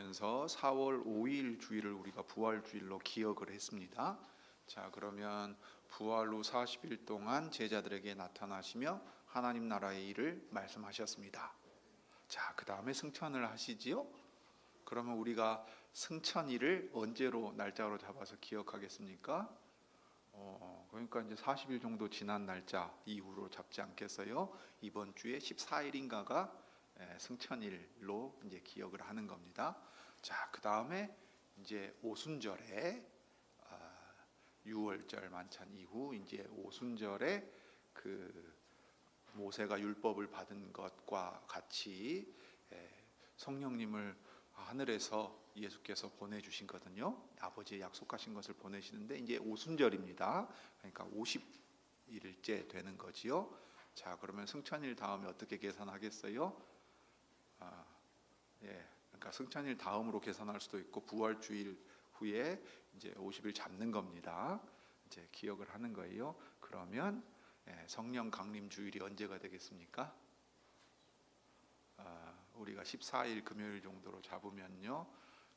지나가면서 4월 5일 주일을 우리가 부활 주일로 기억을 했습니다. 자, 그러면 부활 후 40일 동안 제자들에게 나타나시며 하나님 나라의 일을 말씀하셨습니다. 자, 그 다음에 승천을 하시지요. 그러면 우리가 승천일을 언제로 날짜로 잡아서 기억하겠습니까? 그러니까 이제 40일 정도 지난 날짜 이후로 잡지 않겠어요? 이번 주에 14일인가가 승천일로 이제 기억을 하는 겁니다. 자, 그 다음에 이제 오순절에 6월절 만찬 이후 이제 오순절에 그 모세가 율법을 받은 것과 같이 성령님을 하늘에서 예수께서 보내주신거든요. 아버지의 약속하신 것을 보내시는데 이제 오순절입니다. 그러니까 50일째 되는 거지요. 자, 그러면 승천일 다음에 어떻게 계산하겠어요? 그러니까 승천일 다음으로 계산할 수도 있고 부활주일 후에 이제 50일 잡는 겁니다. 이제 기억을 하는 거예요. 그러면 성령 강림 주일이 언제가 되겠습니까? 우리가 14일 금요일 정도로 잡으면요,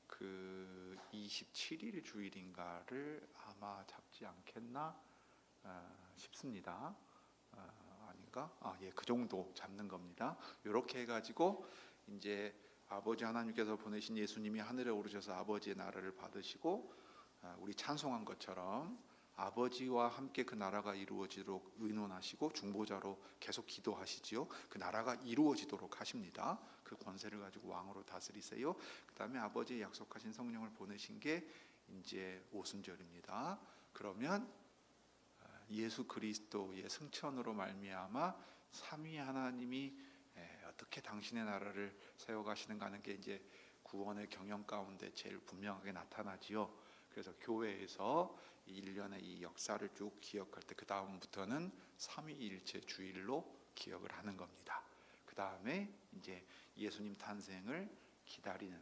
그 27일 주일인가를 아마 잡지 않겠나 싶습니다. 아닌가? 그 정도 잡는 겁니다. 이렇게 해가지고 이제 아버지 하나님께서 보내신 예수님이 하늘에 오르셔서 아버지의 나라를 받으시고 우리 찬송한 것처럼 아버지와 함께 그 나라가 이루어지도록 의논하시고 중보자로 계속 기도하시지요. 그 나라가 이루어지도록 하십니다. 그 권세를 가지고 왕으로 다스리세요. 그 다음에 아버지의 약속하신 성령을 보내신 게 이제 오순절입니다. 그러면 예수 그리스도의 승천으로 말미암아 삼위 하나님이 어떻게 당신의 나라를 세워가시는가 하는 게 이제 구원의 경영 가운데 제일 분명하게 나타나지요. 그래서 교회에서 1년의 이 역사를 쭉 기억할 때 그 다음부터는 삼위일체 주일로 기억을 하는 겁니다. 그 다음에 이제 예수님 탄생을 기다리는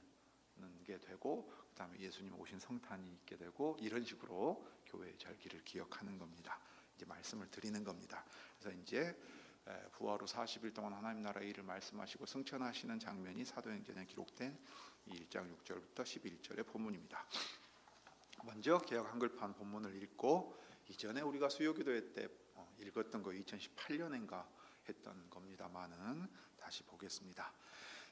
게 되고 그 다음에 예수님 오신 성탄이 있게 되고 이런 식으로 교회의 절기를 기억하는 겁니다. 이제 말씀을 드리는 겁니다. 그래서 이제 부활 후 40일 동안 하나님 나라의 일을 말씀하시고 승천하시는 장면이 사도행전에 기록된 1장 6절부터 11절의 본문입니다. 먼저 개역 한글판 본문을 읽고 이전에 우리가 수요기도회 때 읽었던 거 2018년인가 했던 겁니다만은 다시 보겠습니다.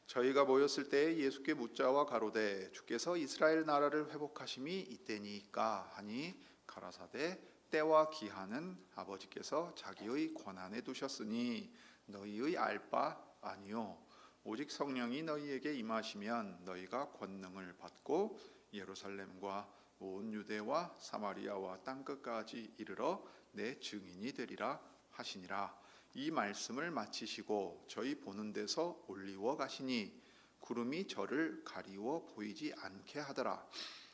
저희가 모였을 때 예수께 묻자와 가로되 주께서 이스라엘 나라를 회복하심이 이때니까 하니 가라사대 때와 기한은 아버지께서 자기의 권한에 두셨으니 너희의 알 바 아니요 오직 성령이 너희에게 임하시면 너희가 권능을 받고 예루살렘과 온 유대와 사마리아와 땅끝까지 이르러 내 증인이 되리라 하시니라. 이 말씀을 마치시고 저희 보는 데서 올리워 가시니 구름이 저를 가리워 보이지 않게 하더라.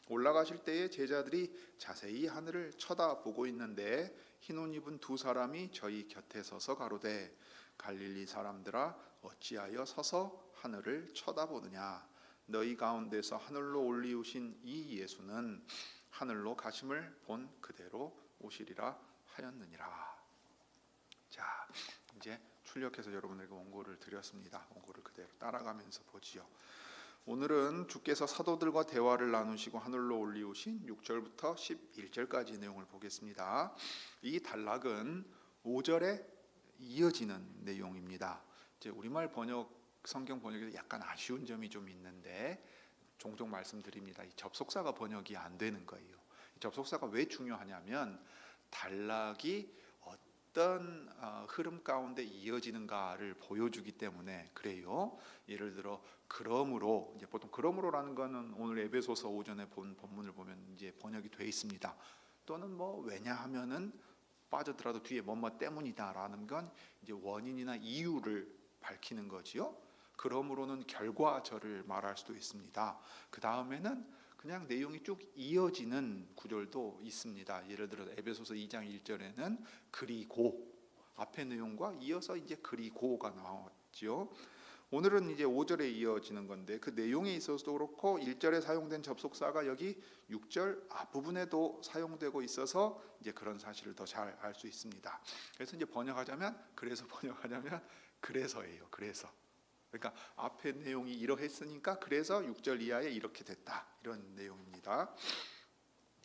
올라가실 때에 제자들이 자세히 하늘을 쳐다보고 있는데 흰 옷 입은 두 사람이 저희 곁에 서서 가로되 갈릴리 사람들아 어찌하여 서서 하늘을 쳐다보느냐. 너희 가운데서 하늘로 올리우신 이 예수는 하늘로 가심을 본 그대로 오시리라 하였느니라. 자, 이제 출력해서 여러분에게 원고를 드렸습니다. 원고를 그대로 따라가면서 보지요. 오늘은 주께서 사도들과 대화를 나누시고 하늘로 올리우신 6절부터 11절까지 내용을 보겠습니다. 이 단락은 5절에 이어지는 내용입니다. 이제 우리말 성경 번역에서 약간 아쉬운 점이 좀 있는데 종종 말씀드립니다. 이 접속사가 번역이 안 되는 거예요. 접속사가 왜 중요하냐면 단락이 어떤 흐름 가운데 이어지는가를 보여주기 때문에 그래요. 예를 들어 그러므로, 이제 보통 그러므로라는 거는 오늘 에베소서 오전에 본 본문을 보면 이제 번역이 돼 있습니다. 또는 뭐 왜냐하면은 빠져들어도 뒤에 뭐뭐 때문이다라는 건 이제 원인이나 이유를 밝히는 거지요. 그러므로는 결과절을 말할 수도 있습니다. 그 다음에는 그냥 내용이 쭉 이어지는 구절도 있습니다. 예를 들어 에베소서 2장 1절에는 그리고 앞의 내용과 이어서 이제 그리고가 나왔죠. 오늘은 이제 5절에 이어지는 건데 그 내용에 있어서도 그렇고 1절에 사용된 접속사가 여기 6절 앞부분에도 사용되고 있어서 이제 그런 사실을 더 잘 알 수 있습니다. 그래서 이제 그래서예요. 그래서 그러니까 앞에 내용이 이러했으니까 그래서 6절 이하에 이렇게 됐다, 이런 내용입니다.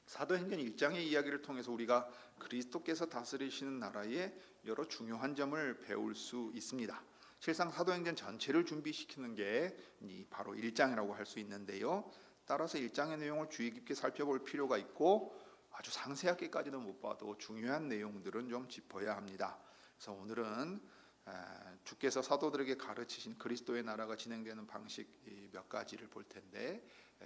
사도행전 1장의 이야기를 통해서 우리가 그리스도께서 다스리시는 나라의 여러 중요한 점을 배울 수 있습니다. 실상 사도행전 전체를 준비시키는 게 바로 1장이라고 할 수 있는데요. 따라서 1장의 내용을 주의 깊게 살펴볼 필요가 있고 아주 상세하게까지는 못 봐도 중요한 내용들은 좀 짚어야 합니다. 그래서 오늘은 주께서 사도들에게 가르치신 그리스도의 나라가 진행되는 방식 몇 가지를 볼 텐데,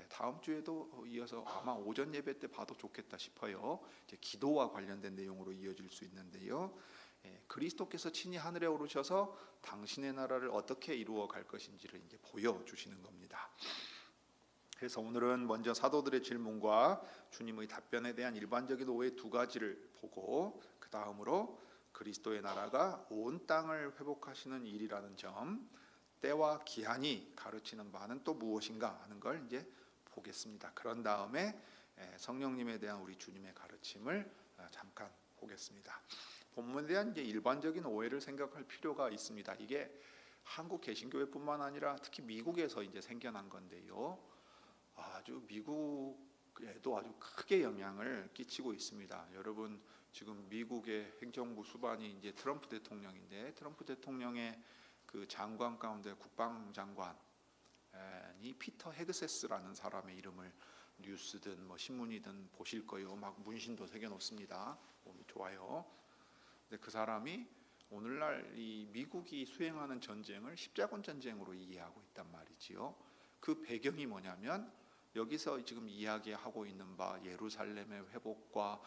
다음 주에도 이어서 아마 오전 예배 때 봐도 좋겠다 싶어요. 이제 기도와 관련된 내용으로 이어질 수 있는데요. 그리스도께서 친히 하늘에 오르셔서 당신의 나라를 어떻게 이루어 갈 것인지를 이제 보여주시는 겁니다. 그래서 오늘은 먼저 사도들의 질문과 주님의 답변에 대한 일반적인 오해 두 가지를 보고, 그 다음으로 그리스도의 나라가 온 땅을 회복하시는 일이라는 점, 때와 기한이 가르치는 바는 또 무엇인가 하는 걸 이제 보겠습니다. 그런 다음에 성령님에 대한 우리 주님의 가르침을 잠깐 보겠습니다. 본문에 대한 이제 일반적인 오해를 생각할 필요가 있습니다. 이게 한국 개신교회뿐만 아니라 특히 미국에서 이제 생겨난 건데요. 아주 미국에도 아주 크게 영향을 끼치고 있습니다. 여러분, 지금 미국의 행정부 수반이 이제 트럼프 대통령인데, 트럼프 대통령의 그 장관 가운데 국방장관이 피터 헤그세스라는 사람의 이름을 뉴스든 뭐 신문이든 보실 거예요. 막 문신도 새겨놓습니다. 몸이 좋아요. 근데 그 사람이 오늘날 이 미국이 수행하는 전쟁을 십자군 전쟁으로 이해하고 있단 말이지요. 그 배경이 뭐냐면, 여기서 지금 이야기하고 있는 바 예루살렘의 회복과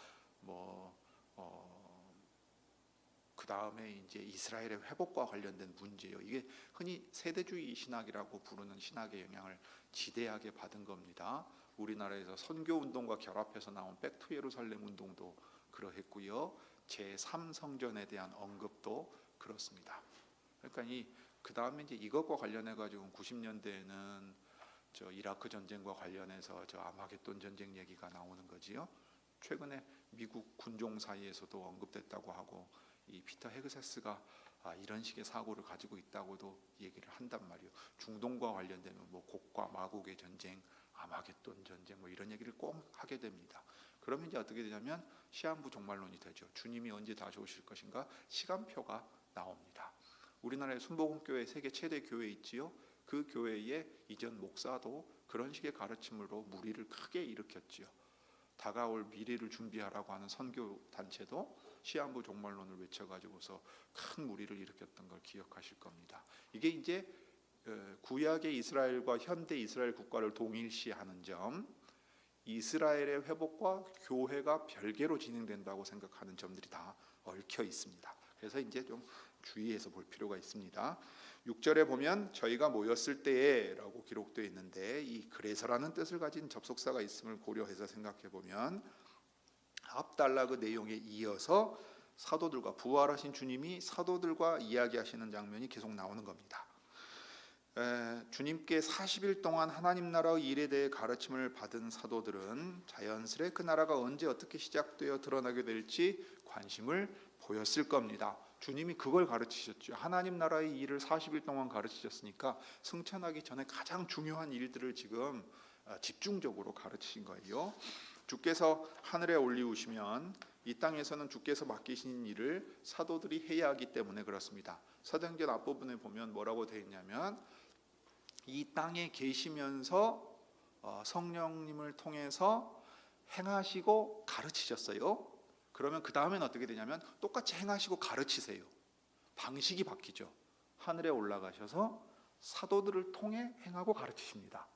그 다음에 이제 이스라엘의 회복과 관련된 문제요. 이게 흔히 세대주의 신학이라고 부르는 신학의 영향을 지대하게 받은 겁니다. 우리나라에서 선교 운동과 결합해서 나온 백투 예루살렘 운동도 그러했고요. 제3성전에 대한 언급도 그렇습니다. 그러니까 그 다음에 이제 이것과 관련해 가지고 90년대에는 저 이라크 전쟁과 관련해서 저 아마겟돈 전쟁 얘기가 나오는 거지요. 최근에 미국 군종 사이에서도 언급됐다고 하고, 이 피터 헤그세스가 이런 식의 사고를 가지고 있다고도 얘기를 한단 말이에요. 중동과 관련되면 뭐 곡과 마곡의 전쟁, 아마겟돈 전쟁 뭐 이런 얘기를 꼭 하게 됩니다. 그러면 이제 어떻게 되냐면 시한부 종말론이 되죠. 주님이 언제 다시 오실 것인가 시간표가 나옵니다. 우리나라의 순복음교회 세계 최대 교회 있지요. 그 교회의 이전 목사도 그런 식의 가르침으로 무리를 크게 일으켰지요. 다가올 미래를 준비하라고 하는 선교 단체도 시한부 종말론을 외쳐가지고서 큰 무리를 일으켰던 걸 기억하실 겁니다. 이게 이제 구약의 이스라엘과 현대 이스라엘 국가를 동일시하는 점, 이스라엘의 회복과 교회가 별개로 진행된다고 생각하는 점들이 다 얽혀 있습니다. 그래서 이제 좀 주의해서 볼 필요가 있습니다. 6절에 보면 저희가 모였을 때에 라고 기록되어 있는데, 이 그래서라는 뜻을 가진 접속사가 있음을 고려해서 생각해 보면 앞달라 그 내용에 이어서 사도들과, 부활하신 주님이 사도들과 이야기하시는 장면이 계속 나오는 겁니다. 주님께 40일 동안 하나님 나라의 일에 대해 가르침을 받은 사도들은 자연스레 그 나라가 언제 어떻게 시작되어 드러나게 될지 관심을 보였을 겁니다. 주님이 그걸 가르치셨죠. 하나님 나라의 일을 40일 동안 가르치셨으니까 승천하기 전에 가장 중요한 일들을 지금 집중적으로 가르치신 거예요. 주께서 하늘에 올리우시면 이 땅에서는 주께서 맡기신 일을 사도들이 해야 하기 때문에 그렇습니다. 사도행전 앞부분에 보면 뭐라고 되어 있냐면, 이 땅에 계시면서 성령님을 통해서 행하시고 가르치셨어요. 그러면 그 다음엔 어떻게 되냐면 똑같이 행하시고 가르치세요. 방식이 바뀌죠. 하늘에 올라가셔서 사도들을 통해 행하고 가르치십니다.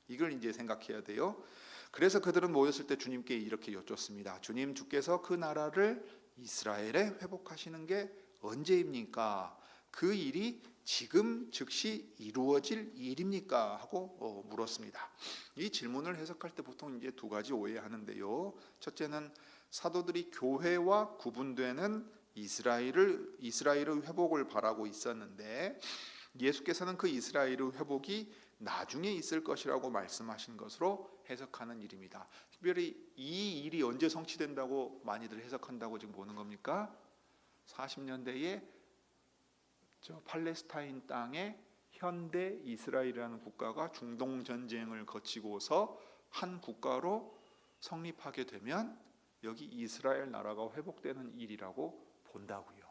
이걸 이제 생각해야 돼요. 그래서 그들은 모였을 때 주님께 이렇게 여쭙습니다. 주님, 주께서 그 나라를 이스라엘에 회복하시는 게 언제입니까? 그 일이 지금 즉시 이루어질 일입니까? 하고 물었습니다. 이 질문을 해석할 때 보통 이제 두 가지 오해하는데요. 첫째는 사도들이 교회와 구분되는 이스라엘의 회복을 바라고 있었는데, 예수께서는 그 이스라엘의 회복이 나중에 있을 것이라고 말씀하신 것으로 해석하는 일입니다. 특별히 이 일이 언제 성취된다고 많이들 해석한다고 지금 보는 겁니까? 40년대에 저 팔레스타인 땅에 현대 이스라엘이라는 국가가 중동 전쟁을 거치고서 한 국가로 성립하게 되면 여기 이스라엘 나라가 회복되는 일이라고 본다고요.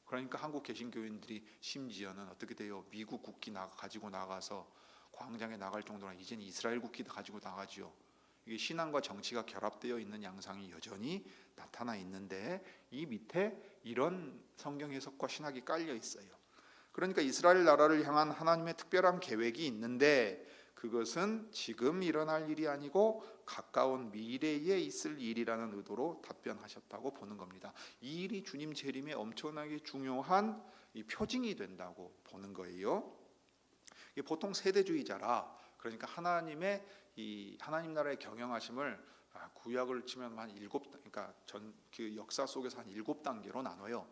그러니까 한국 개신교인들이 심지어는 어떻게 돼요? 미국 국기 가지고 나가서 광장에 나갈 정도로 이제는 이스라엘 국기도 가지고 나가지요. 이게 신앙과 정치가 결합되어 있는 양상이 여전히 나타나 있는데 이 밑에 이런 성경 해석과 신학이 깔려 있어요. 그러니까 이스라엘 나라를 향한 하나님의 특별한 계획이 있는데 그것은 지금 일어날 일이 아니고 가까운 미래에 있을 일이라는 의도로 답변하셨다고 보는 겁니다. 이 일이 주님 재림에 엄청나게 중요한 이 표징이 된다고 보는 거예요. 보통 세대주의자라 그러니까 하나님의 이 하나님 나라의 경영하심을 구약을 치면 한 7, 그러니까 그 역사 속에서 한 7단계로 나눠요.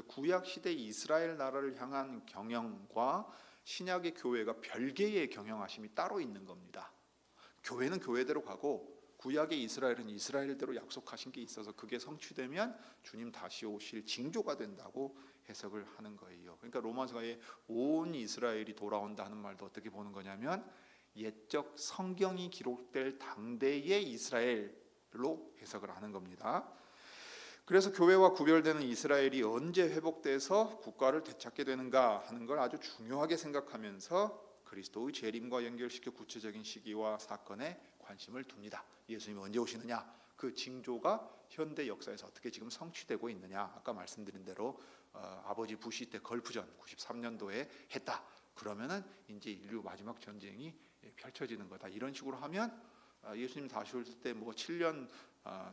구약 시대 이스라엘 나라를 향한 경영과 신약의 교회가 별개의 경영하심이 따로 있는 겁니다. 교회는 교회대로 가고 구약의 이스라엘은 이스라엘대로 약속하신 게 있어서 그게 성취되면 주님 다시 오실 징조가 된다고 해석을 하는 거예요. 그러니까 로마서에 온 이스라엘이 돌아온다 하는 말도 어떻게 보는 거냐면 옛적 성경이 기록될 당대의 이스라엘로 해석을 하는 겁니다. 그래서 교회와 구별되는 이스라엘이 언제 회복돼서 국가를 되찾게 되는가 하는 걸 아주 중요하게 생각하면서 그리스도의 재림과 연결시켜 구체적인 시기와 사건에 관심을 둡니다. 예수님이 언제 오시느냐, 그 징조가 현대 역사에서 어떻게 지금 성취되고 있느냐. 아까 말씀드린 대로 아버지 부시 때 걸프전 93년도에 했다. 그러면은 이제 인류 마지막 전쟁이 펼쳐지는 거다. 이런 식으로 하면 예수님 다시 올 때 뭐 7년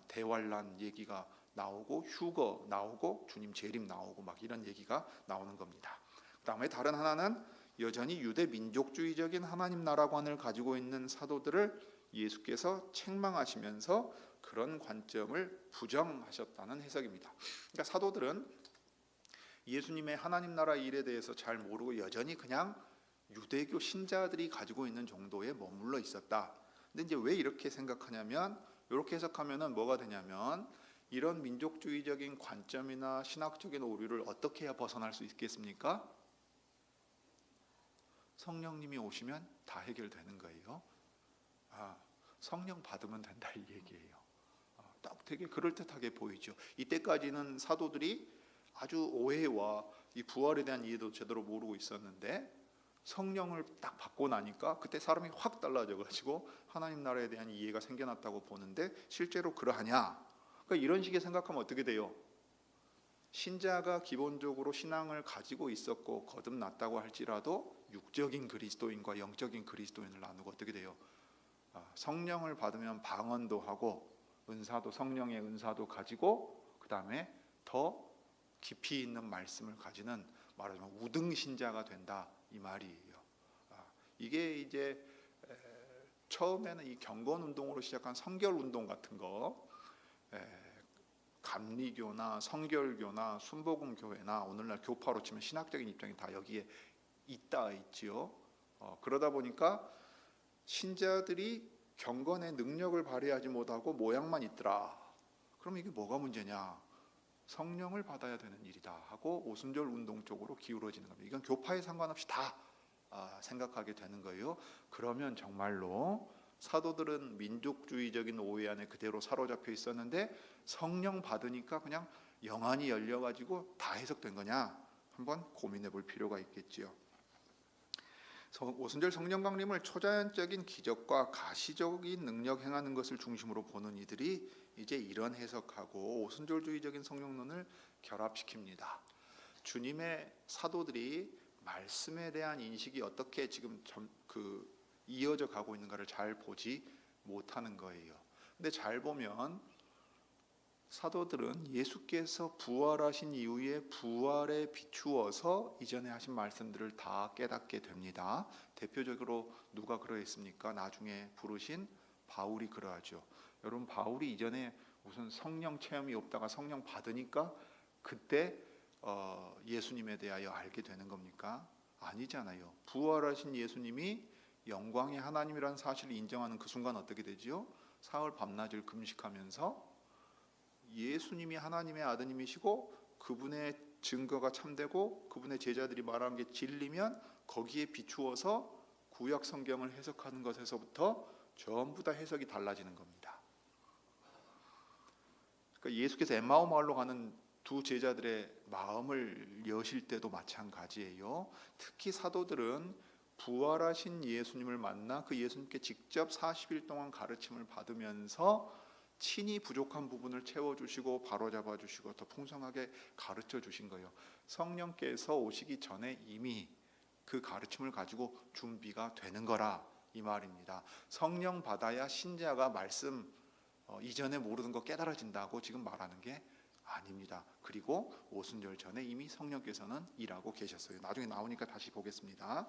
대환란 얘기가 나오고 휴거 나오고 주님 재림 나오고 막 이런 얘기가 나오는 겁니다. 그다음에 다른 하나는 여전히 유대 민족주의적인 하나님 나라관을 가지고 있는 사도들을 예수께서 책망하시면서 그런 관점을 부정하셨다는 해석입니다. 그러니까 사도들은 예수님의 하나님 나라 일에 대해서 잘 모르고 여전히 그냥 유대교 신자들이 가지고 있는 정도에 머물러 있었다. 근데 이제 왜 이렇게 생각하냐면, 이렇게 해석하면은 뭐가 되냐면, 이런 민족주의적인 관점이나 신학적인 오류를 어떻게 해야 벗어날 수 있겠습니까? 성령님이 오시면 다 해결되는 거예요. 성령 받으면 된다 이 얘기예요. 딱 되게 그럴듯하게 보이죠. 이때까지는 사도들이 아주 오해와 이 부활에 대한 이해도 제대로 모르고 있었는데 성령을 딱 받고 나니까 그때 사람이 확 달라져가지고 하나님 나라에 대한 이해가 생겨났다고 보는데 실제로 그러하냐? 그러니까 이런 식의 생각하면 어떻게 돼요? 신자가 기본적으로 신앙을 가지고 있었고 거듭났다고 할지라도 육적인 그리스도인과 영적인 그리스도인을 나누고 어떻게 돼요? 성령을 받으면 방언도 하고 은사도 성령의 은사도 가지고 그 다음에 더 깊이 있는 말씀을 가지는 말하자면 우등 신자가 된다 이 말이에요. 이게 이제 처음에는 이 경건 운동으로 시작한 성결 운동 같은 거, 감리교나 성결교나 순복음 교회나 오늘날 교파로 치면 신학적인 입장이 다 여기에 있지요. 그러다 보니까 신자들이 경건의 능력을 발휘하지 못하고 모양만 있더라. 그럼 이게 뭐가 문제냐? 성령을 받아야 되는 일이다 하고 오순절 운동 쪽으로 기울어지는 겁니다. 이건 교파에 상관없이 다 생각하게 되는 거예요. 그러면 정말로 사도들은 민족주의적인 오해 안에 그대로 사로잡혀 있었는데 성령 받으니까 그냥 영안이 열려가지고 다 해석된 거냐? 한번 고민해 볼 필요가 있겠지요. 오순절 성령 강림을 초자연적인 기적과 가시적인 능력 행하는 것을 중심으로 보는 이들이 이제 이런 해석하고 오순절주의적인 성령론을 결합시킵니다. 주님의 사도들이 말씀에 대한 인식이 어떻게 지금 이어져 가고 있는가를 잘 보지 못하는 거예요. 근데 잘 보면 사도들은 예수께서 부활하신 이후에 부활에 비추어서 이전에 하신 말씀들을 다 깨닫게 됩니다. 대표적으로 누가 그러했습니까? 나중에 부르신 바울이 그러하죠. 여러분, 바울이 이전에 무슨 성령 체험이 없다가 성령 받으니까 그때 예수님에 대하여 알게 되는 겁니까? 아니잖아요. 부활하신 예수님이 영광의 하나님이라는 사실을 인정하는 그 순간 어떻게 되지요? 사흘 밤낮을 금식하면서 예수님이 하나님의 아드님이시고 그분의 증거가 참되고 그분의 제자들이 말하는 게 진리면 거기에 비추어서 구약 성경을 해석하는 것에서부터 전부 다 해석이 달라지는 겁니다. 그러니까 예수께서 엠마오 마을로 가는 두 제자들의 마음을 여실 때도 마찬가지예요. 특히 사도들은 부활하신 예수님을 만나 그 예수님께 직접 40일 동안 가르침을 받으면서 친히 부족한 부분을 채워주시고 바로잡아 주시고 더 풍성하게 가르쳐 주신 거예요. 성령께서 오시기 전에 이미 그 가르침을 가지고 준비가 되는 거라 이 말입니다. 성령 받아야 신자가 말씀 이전에 모르는 거 깨달아진다고 지금 말하는 게 아닙니다. 그리고 오순절 전에 이미 성령께서는 일하고 계셨어요. 나중에 나오니까 다시 보겠습니다.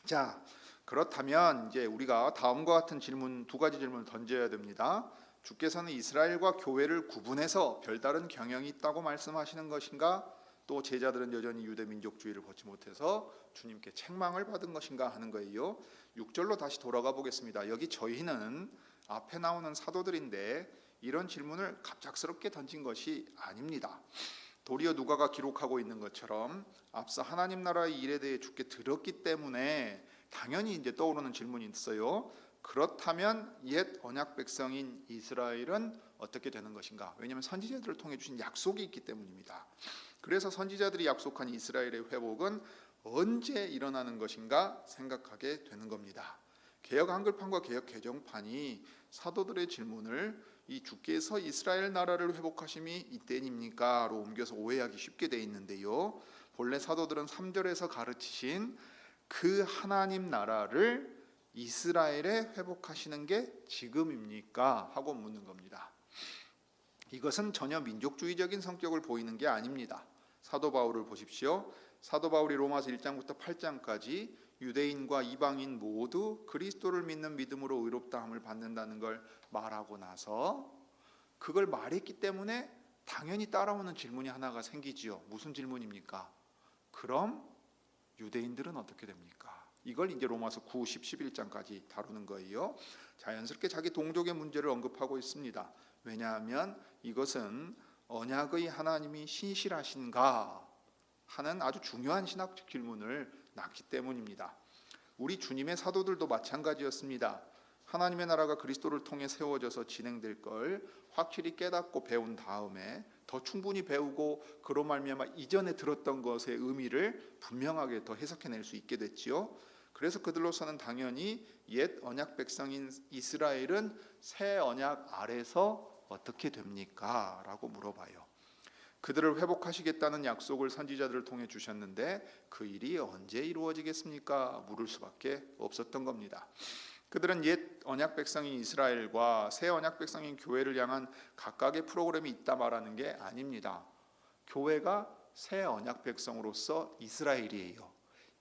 자, 그렇다면 이제 우리가 다음과 같은 질문, 두 가지 질문을 던져야 됩니다. 주께서는 이스라엘과 교회를 구분해서 별다른 경영이 있다고 말씀하시는 것인가? 또 제자들은 여전히 유대 민족주의를 벗지 못해서 주님께 책망을 받은 것인가 하는 거예요. 6절로 다시 돌아가 보겠습니다. 여기 저희는 앞에 나오는 사도들인데 이런 질문을 갑작스럽게 던진 것이 아닙니다. 도리어 누가가 기록하고 있는 것처럼 앞서 하나님 나라의 일에 대해 주께 들었기 때문에 당연히 이제 떠오르는 질문이 있어요. 그렇다면 옛 언약 백성인 이스라엘은 어떻게 되는 것인가? 왜냐하면 선지자들을 통해 주신 약속이 있기 때문입니다. 그래서 선지자들이 약속한 이스라엘의 회복은 언제 일어나는 것인가 생각하게 되는 겁니다. 개역 한글판과 개역 개정판이 사도들의 질문을 이 주께서 이스라엘 나라를 회복하심이 이때입니까로 옮겨서 오해하기 쉽게 돼 있는데요. 본래 사도들은 3절에서 가르치신 그 하나님 나라를 이스라엘에 회복하시는 게 지금입니까? 하고 묻는 겁니다. 이것은 전혀 민족주의적인 성격을 보이는 게 아닙니다. 사도 바울을 보십시오. 사도 바울이 로마서 1장부터 8장까지 유대인과 이방인 모두 그리스도를 믿는 믿음으로 의롭다함을 받는다는 걸 말하고 나서 그걸 말했기 때문에 당연히 따라오는 질문이 하나가 생기지요. 무슨 질문입니까? 그럼 유대인들은 어떻게 됩니까? 이걸 이제 로마서 9, 10, 11장까지 다루는 거예요. 자연스럽게 자기 동족의 문제를 언급하고 있습니다. 왜냐하면 이것은 언약의 하나님이 신실하신가 하는 아주 중요한 신학적 질문을 낳기 때문입니다. 우리 주님의 사도들도 마찬가지였습니다. 하나님의 나라가 그리스도를 통해 세워져서 진행될 걸 확실히 깨닫고 배운 다음에 더 충분히 배우고 그로 말미암아 이전에 들었던 것의 의미를 분명하게 더 해석해낼 수 있게 됐지요. 그래서 그들로서는 당연히 옛 언약 백성인 이스라엘은 새 언약 아래서 어떻게 됩니까? 라고 물어봐요. 그들을 회복하시겠다는 약속을 선지자들을 통해 주셨는데 그 일이 언제 이루어지겠습니까? 물을 수밖에 없었던 겁니다. 그들은 옛 언약 백성인 이스라엘과 새 언약 백성인 교회를 향한 각각의 프로그램이 있다 말하는 게 아닙니다. 교회가 새 언약 백성으로서 이스라엘이에요.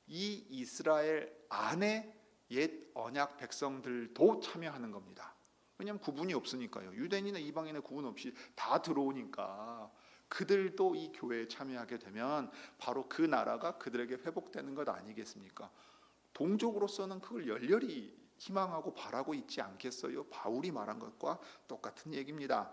이 이스라엘 안에 옛 언약 백성들도 참여하는 겁니다. 왜냐하면 구분이 없으니까요. 유대인이나 이방인의 구분 없이 다 들어오니까 그들도 이 교회에 참여하게 되면 바로 그 나라가 그들에게 회복되는 것 아니겠습니까? 동족으로서는 그걸 열렬히 희망하고 바라고 있지 않겠어요? 바울이 말한 것과 똑같은 얘기입니다.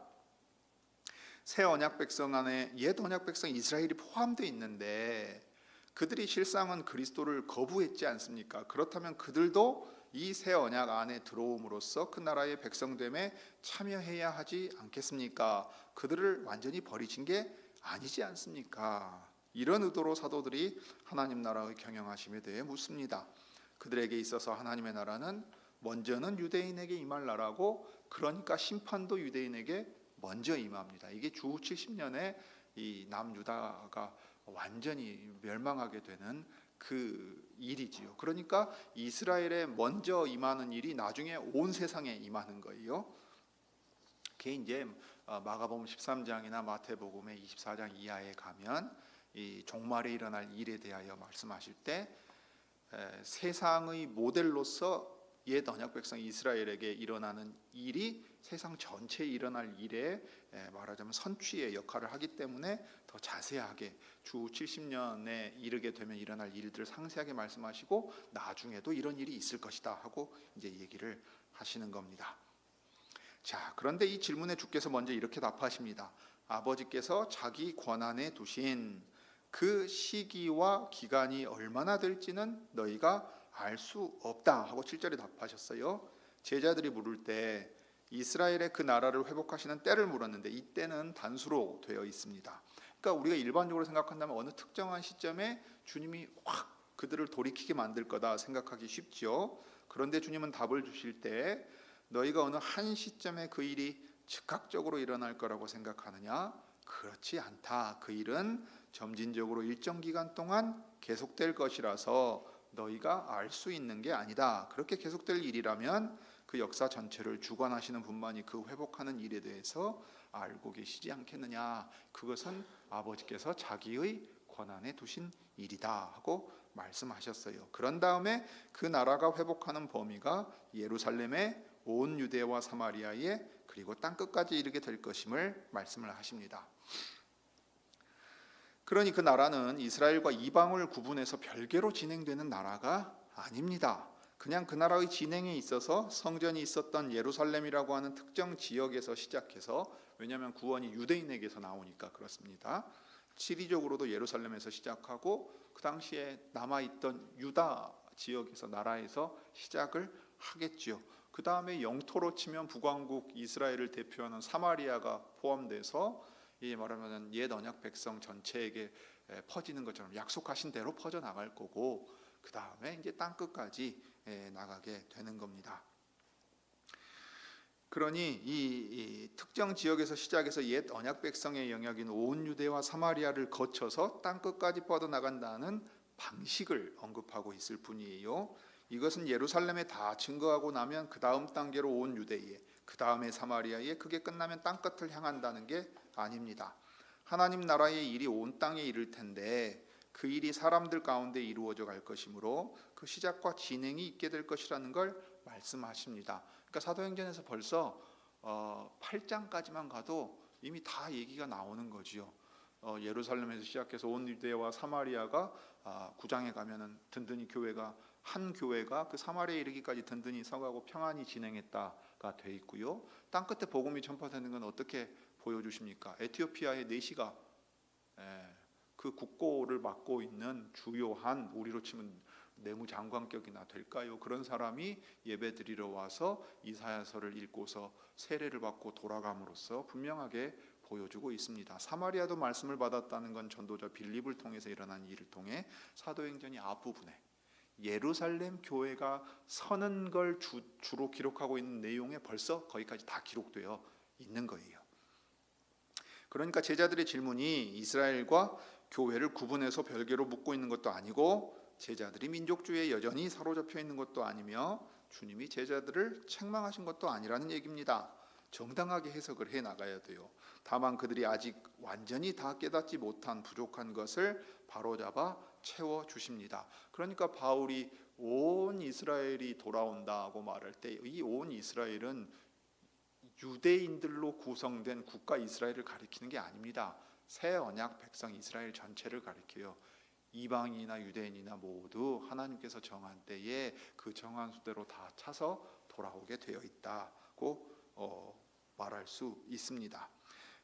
새 언약 백성 안에 옛 언약 백성 이스라엘이 포함되어 있는데 그들이 실상은 그리스도를 거부했지 않습니까? 그렇다면 그들도 이 새 언약 안에 들어옴으로써 그 나라의 백성됨에 참여해야 하지 않겠습니까? 그들을 완전히 버리신 게 아니지 않습니까? 이런 의도로 사도들이 하나님 나라의 경영하심에 대해 묻습니다. 그들에게 있어서 하나님의 나라는 먼저는 유대인에게 임할 나라고, 그러니까 심판도 유대인에게 먼저 임합니다. 이게 주 70년에 이 남유다가 완전히 멸망하게 되는 그 일이지요. 그러니까 이스라엘에 먼저 임하는 일이 나중에 온 세상에 임하는 거예요. 그게 이제 마가복음 13장이나 마태복음의 24장 이하에 가면 이 종말에 일어날 일에 대하여 말씀하실 때 세상의 모델로서 옛 언약 백성 이스라엘에게 일어나는 일이 세상 전체에 일어날 일에 말하자면 선취의 역할을 하기 때문에 더 자세하게 주 70년에 이르게 되면 일어날 일들을 상세하게 말씀하시고 나중에도 이런 일이 있을 것이다 하고 이제 얘기를 하시는 겁니다. 자, 그런데 이 질문에 주께서 먼저 이렇게 답하십니다. 아버지께서 자기 권한에 두신 그 시기와 기간이 얼마나 될지는 너희가 알 수 없다 하고 7절에 답하셨어요. 제자들이 물을 때 이스라엘의 그 나라를 회복하시는 때를 물었는데 이 때는 단수로 되어 있습니다. 그러니까 우리가 일반적으로 생각한다면 어느 특정한 시점에 주님이 확 그들을 돌이키게 만들 거다 생각하기 쉽죠. 그런데 주님은 답을 주실 때 너희가 어느 한 시점에 그 일이 즉각적으로 일어날 거라고 생각하느냐? 그렇지 않다. 그 일은 점진적으로 일정 기간 동안 계속될 것이라서 너희가 알 수 있는 게 아니다. 그렇게 계속될 일이라면 그 역사 전체를 주관하시는 분만이 그 회복하는 일에 대해서 알고 계시지 않겠느냐. 그것은 아버지께서 자기의 권한에 두신 일이다 하고 말씀하셨어요. 그런 다음에 그 나라가 회복하는 범위가 예루살렘의 온 유대와 사마리아에 그리고 땅끝까지 이르게 될 것임을 말씀을 하십니다. 그러니 그 나라는 이스라엘과 이방을 구분해서 별개로 진행되는 나라가 아닙니다. 그냥 그 나라의 진행에 있어서 성전이 있었던 예루살렘이라고 하는 특정 지역에서 시작해서, 왜냐하면 구원이 유대인에게서 나오니까 그렇습니다. 지리적으로도 예루살렘에서 시작하고 그 당시에 남아있던 유다 지역에서 나라에서 시작을 하겠지요. 그 다음에 영토로 치면 북왕국 이스라엘을 대표하는 사마리아가 포함돼서 이 말하면 옛 언약 백성 전체에게 퍼지는 것처럼 약속하신 대로 퍼져 나갈 거고, 그 다음에 이제 땅 끝까지 나가게 되는 겁니다. 그러니 이 특정 지역에서 시작해서 옛 언약 백성의 영역인 온 유대와 사마리아를 거쳐서 땅 끝까지 뻗어 나간다는 방식을 언급하고 있을 뿐이에요. 이것은 예루살렘에 다 증거하고 나면 그 다음 단계로 온 유대에, 그 다음에 사마리아에, 그게 끝나면 땅 끝을 향한다는 게 아닙니다. 하나님 나라의 일이 온 땅에 이를 텐데 그 일이 사람들 가운데 이루어져 갈 것이므로 그 시작과 진행이 있게 될 것이라는 걸 말씀하십니다. 그러니까 사도행전에서 벌써 8장까지만 가도 이미 다 얘기가 나오는 거지요. 예루살렘에서 시작해서 온 유대와 사마리아가 9장에 가면은 든든히 한 교회가 그 사마리아에 이르기까지 든든히 서가고 평안히 진행했다가 돼 있고요. 땅 끝에 복음이 전파되는 건 어떻게 보여주십니까? 에티오피아의 내시가 그 국고를 맡고 있는 주요한, 우리로 치면 내무장관격이나 될까요? 그런 사람이 예배 드리러 와서 이사야서를 읽고서 세례를 받고 돌아감으로써 분명하게 보여주고 있습니다. 사마리아도 말씀을 받았다는 건 전도자 빌립을 통해서 일어난 일을 통해 사도행전이 앞부분에 예루살렘 교회가 서는 걸 주로 기록하고 있는 내용에 벌써 거기까지 다 기록되어 있는 거예요. 그러니까 제자들의 질문이 이스라엘과 교회를 구분해서 별개로 묻고 있는 것도 아니고 제자들이 민족주의에 여전히 사로잡혀 있는 것도 아니며 주님이 제자들을 책망하신 것도 아니라는 얘기입니다. 정당하게 해석을 해 나가야 돼요. 다만 그들이 아직 완전히 다 깨닫지 못한 부족한 것을 바로잡아 채워주십니다. 그러니까 바울이 온 이스라엘이 돌아온다고 말할 때 이 온 이스라엘은 유대인들로 구성된 국가 이스라엘을 가리키는 게 아닙니다. 새 언약 백성 이스라엘 전체를 가리켜요. 이방인이나 유대인이나 모두 하나님께서 정한 때에 그 정한 수대로 다 차서 돌아오게 되어 있다고 말할 수 있습니다.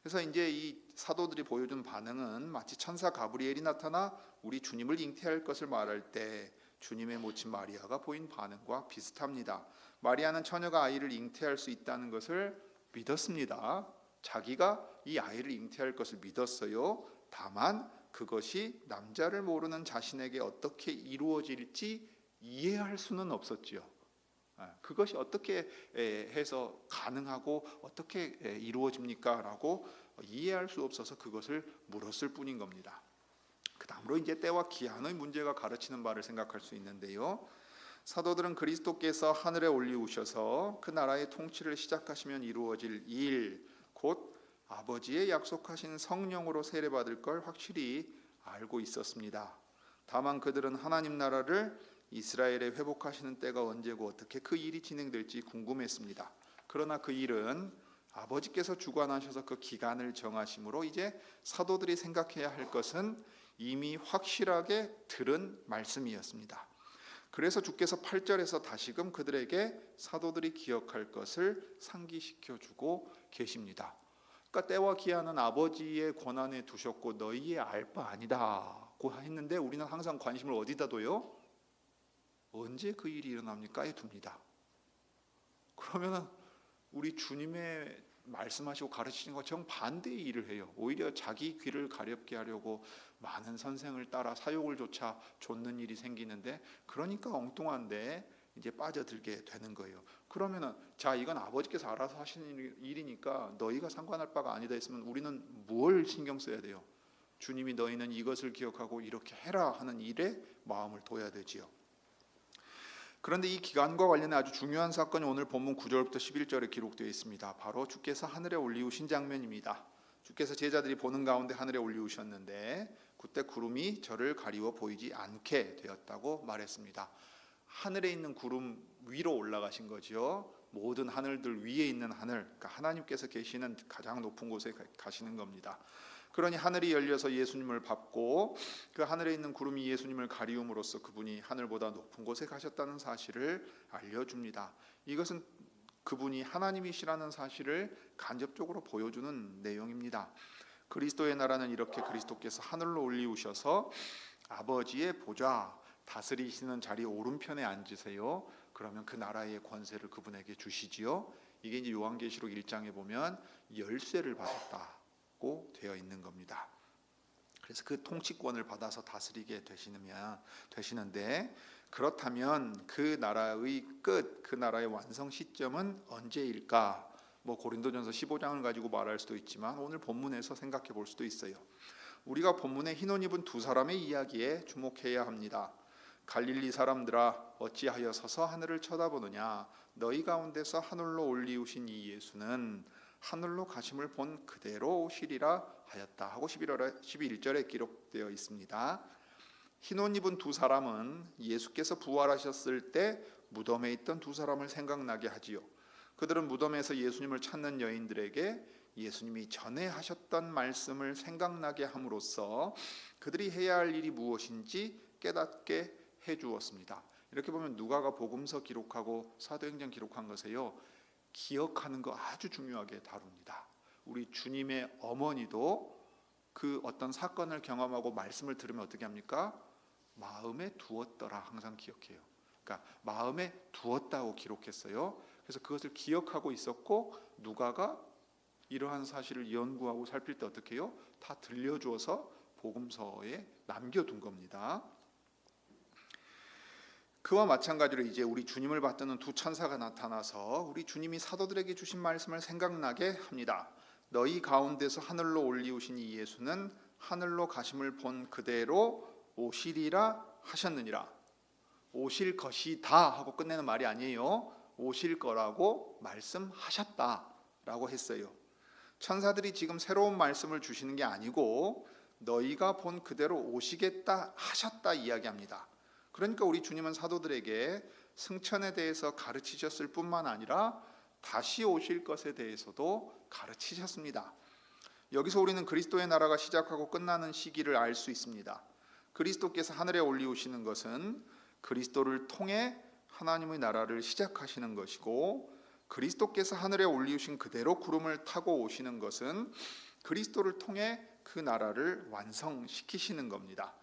그래서 이제 이 사도들이 보여준 반응은 마치 천사 가브리엘이 나타나 우리 주님을 잉태할 것을 말할 때 주님의 모친 마리아가 보인 반응과 비슷합니다. 마리아는 처녀가 아이를 잉태할 수 있다는 것을 믿었습니다. 자기가 이 아이를 잉태할 것을 믿었어요. 다만 그것이 남자를 모르는 자신에게 어떻게 이루어질지 이해할 수는 없었지요. 그것이 어떻게 해서 가능하고 어떻게 이루어집니까? 라고 이해할 수 없어서 그것을 물었을 뿐인 겁니다. 그 다음으로 이제 때와 기한의 문제가 가르치는 바를 생각할 수 있는데요. 사도들은 그리스도께서 하늘에 올리우셔서 그 나라의 통치를 시작하시면 이루어질 일, 곧 아버지의 약속하신 성령으로 세례받을 걸 확실히 알고 있었습니다. 다만 그들은 하나님 나라를 이스라엘에 회복하시는 때가 언제고 어떻게 그 일이 진행될지 궁금했습니다. 그러나 그 일은 아버지께서 주관하셔서 그 기간을 정하심으로 이제 사도들이 생각해야 할 것은 이미 확실하게 들은 말씀이었습니다. 그래서 주께서 8절에서 다시금 그들에게 사도들이 기억할 것을 상기시켜 주고 계십니다. 그러니까 때와 기한은 아버지의 권한에 두셨고 너희의 알 바 아니다고 했는데 우리는 항상 관심을 어디다 둬요? 언제 그 일이 일어납니까에 둡니다. 그러면은 우리 주님의 말씀하시고 가르치신 것 정반대의 일을 해요. 오히려 자기 귀를 가렵게 하려고 많은 선생을 따라 사욕을 좇는 일이 생기는데, 그러니까 엉뚱한데 이제 빠져들게 되는 거예요. 그러면은 자, 이건 아버지께서 알아서 하시는 일이니까 너희가 상관할 바가 아니다 했으면 우리는 뭘 신경 써야 돼요? 주님이 너희는 이것을 기억하고 이렇게 해라 하는 일에 마음을 둬야 되지요. 그런데 이 기간과 관련해 아주 중요한 사건이 오늘 본문 9절부터 11절에 기록되어 있습니다. 바로 주께서 하늘에 올리우신 장면입니다. 주께서 제자들이 보는 가운데 하늘에 올리우셨는데 그때 구름이 저를 가리워 보이지 않게 되었다고 말했습니다. 하늘에 있는 구름 위로 올라가신 거죠. 모든 하늘들 위에 있는 하늘, 그러니까 하나님께서 계시는 가장 높은 곳에 가시는 겁니다. 그러니 하늘이 열려서 예수님을 밟고 그 하늘에 있는 구름이 예수님을 가리움으로써 그분이 하늘보다 높은 곳에 가셨다는 사실을 알려줍니다. 이것은 그분이 하나님이시라는 사실을 간접적으로 보여주는 내용입니다. 그리스도의 나라는 이렇게 그리스도께서 하늘로 올리우셔서 아버지의 보좌, 다스리시는 자리 오른편에 앉으세요. 그러면 그 나라의 권세를 그분에게 주시지요. 이게 이제 요한계시록 1장에 보면 열쇠를 받았다고 되어 있는 겁니다. 그래서 그 통치권을 받아서 다스리게 되시는데, 그렇다면 그 나라의 끝, 그 나라의 완성 시점은 언제일까? 고린도전서 15장을 가지고 말할 수도 있지만 오늘 본문에서 생각해 볼 수도 있어요. 우리가 본문에 흰 옷 입은 두 사람의 이야기에 주목해야 합니다. 갈릴리 사람들아, 어찌하여 서서 하늘을 쳐다보느냐? 너희 가운데서 하늘로 올리우신 이 예수는 하늘로 가심을 본 그대로 오시리라 하였다 하고 11절에 기록되어 있습니다. 흰 옷 입은 두 사람은 예수께서 부활하셨을 때 무덤에 있던 두 사람을 생각나게 하지요. 그들은 무덤에서 예수님을 찾는 여인들에게 예수님이 전에 하셨던 말씀을 생각나게 함으로써 그들이 해야 할 일이 무엇인지 깨닫게 해주었습니다. 이렇게 보면 누가가 복음서 기록하고 사도행전 기록한 것에요, 기억하는 거 아주 중요하게 다룹니다. 우리 주님의 어머니도 그 어떤 사건을 경험하고 말씀을 들으면 어떻게 합니까? 마음에 두었더라 항상 기억해요. 그러니까 마음에 두었다고 기록했어요. 그래서 그것을 기억하고 있었고, 누가가 이러한 사실을 연구하고 살필 때 어떻게 해요? 다 들려주어서 복음서에 남겨둔 겁니다. 그와 마찬가지로 이제 우리 주님을 받드는 두 천사가 나타나서 우리 주님이 사도들에게 주신 말씀을 생각나게 합니다. 너희 가운데서 하늘로 올리우신 이 예수는 하늘로 가심을 본 그대로 오시리라 하셨느니라. 오실 것이다 하고 끝내는 말이 아니에요. 오실 거라고 말씀하셨다라고 했어요. 천사들이 지금 새로운 말씀을 주시는 게 아니고 너희가 본 그대로 오시겠다 하셨다 이야기합니다. 그러니까 우리 주님은 사도들에게 승천에 대해서 가르치셨을 뿐만 아니라 다시 오실 것에 대해서도 가르치셨습니다. 여기서 우리는 그리스도의 나라가 시작하고 끝나는 시기를 알 수 있습니다. 그리스도께서 하늘에 올리우시는 것은 그리스도를 통해 하나님의 나라를 시작하시는 것이고, 그리스도께서 하늘에 올리우신 그대로 구름을 타고 오시는 것은 그리스도를 통해 그 나라를 완성시키시는 겁니다.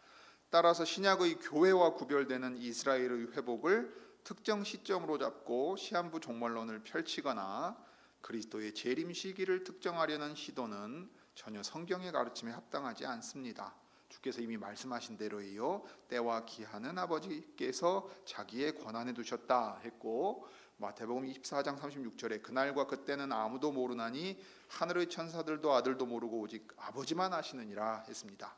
따라서 신약의 교회와 구별되는 이스라엘의 회복을 특정 시점으로 잡고 시한부 종말론을 펼치거나 그리스도의 재림 시기를 특정하려는 시도는 전혀 성경의 가르침에 합당하지 않습니다. 주께서 이미 말씀하신 대로예요. 때와 기한은 아버지께서 자기의 권한에 두셨다 했고, 마태복음 24장 36절에 그날과 그때는 아무도 모르나니 하늘의 천사들도 아들도 모르고 오직 아버지만 아시느니라 했습니다.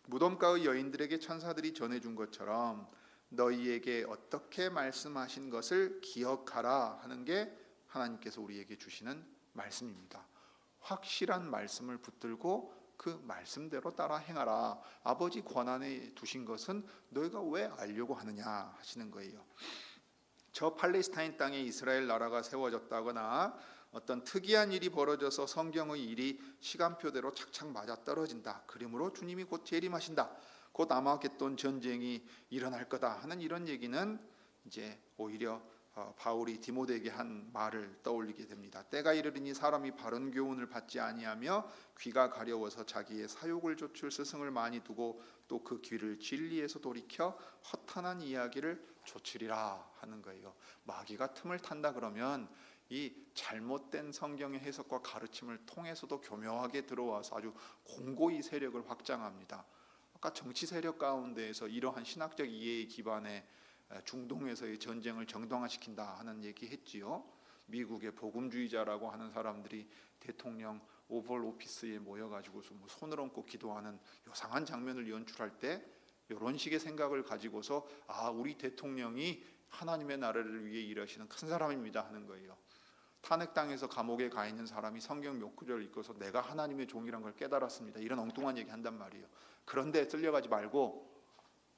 무덤가의 여인들에게 천사들이 전해준 것처럼 너희에게 어떻게 말씀하신 것을 기억하라 하는 게 하나님께서 우리에게 주시는 말씀입니다. 확실한 말씀을 붙들고 그 말씀대로 따라 행하라. 아버지 권한에 두신 것은 너희가 왜 알려고 하느냐 하시는 거예요. 저 팔레스타인 땅에 이스라엘 나라가 세워졌다거나 어떤 특이한 일이 벌어져서 성경의 일이 시간표대로 착착 맞아떨어진다, 그러므로 주님이 곧 재림하신다, 곧 아마겟돈 전쟁이 일어날 거다 하는 이런 얘기는 이제 오히려 바울이 디모데에게 한 말을 떠올리게 됩니다. 때가 이르리니 사람이 바른 교훈을 받지 아니하며 귀가 가려워서 자기의 사욕을 좇을 스승을 많이 두고 또 그 귀를 진리에서 돌이켜 허탄한 이야기를 좇으리라 하는 거예요. 마귀가 틈을 탄다 그러면 이 잘못된 성경의 해석과 가르침을 통해서도 교묘하게 들어와서 아주 공고히 세력을 확장합니다. 아까 정치 세력 가운데에서 이러한 신학적 이해에 기반해 중동에서의 전쟁을 정당화시킨다 하는 얘기 했지요. 미국의 복음주의자라고 하는 사람들이 대통령 오벌 오피스에 모여가지고서 손을 얹고 기도하는 요상한 장면을 연출할 때 이런 식의 생각을 가지고서 우리 대통령이 하나님의 나라를 위해 일하시는 큰 사람입니다 하는 거예요. 탄핵당해서 감옥에 가 있는 사람이 성경 몇 구절을 읽고서 내가 하나님의 종이란 걸 깨달았습니다. 이런 엉뚱한 얘기 한단 말이에요. 그런데 쓸려가지 말고